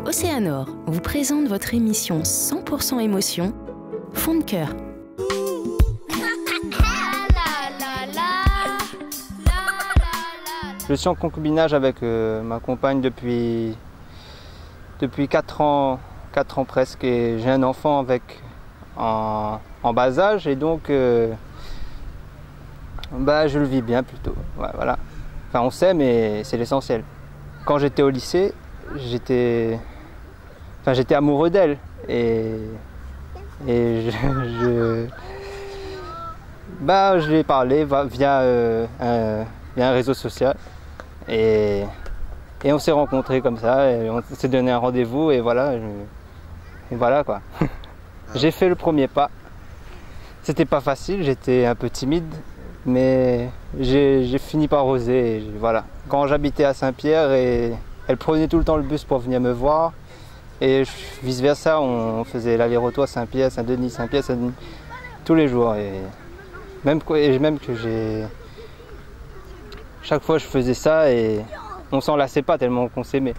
Océanor vous présente votre émission 100% émotion, Fond de cœur. Je suis en concubinage avec ma compagne depuis 4 ans presque, et j'ai un enfant en bas âge, et donc je le vis bien plutôt. Ouais, voilà. Enfin, on sait, mais c'est l'essentiel. Quand j'étais au lycée, j'étais amoureux d'elle, et je lui ai parlé via un réseau social, et on s'est rencontrés comme ça, et on s'est donné un rendez-vous, et voilà, quoi. J'ai fait le premier pas. C'était pas facile, j'étais un peu timide, mais j'ai fini par oser, et voilà. Quand j'habitais à Saint-Pierre, et elle prenait tout le temps le bus pour venir me voir, et vice versa, on faisait l'aller-retour à Saint-Pierre, Saint-Denis, Saint-Pierre, Saint-Denis, tous les jours, et même que chaque fois je faisais ça, et on s'en lassait pas tellement qu'on s'aimait.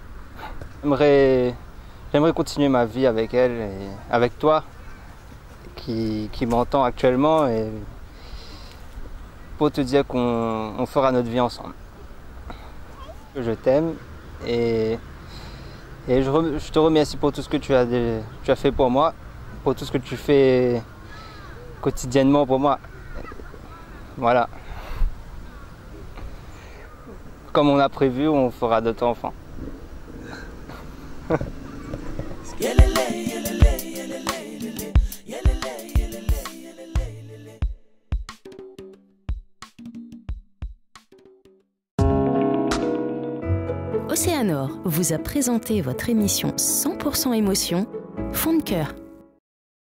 J'aimerais continuer ma vie avec elle et avec toi qui m'entend actuellement, et pour te dire qu'on fera notre vie ensemble. Je t'aime, et je te remercie pour tout ce que tu as fait pour moi, pour tout ce que tu fais quotidiennement pour moi. Voilà. Comme on a prévu, on fera d'autres enfants. Océanor vous a présenté votre émission 100% émotion, Fond de cœur.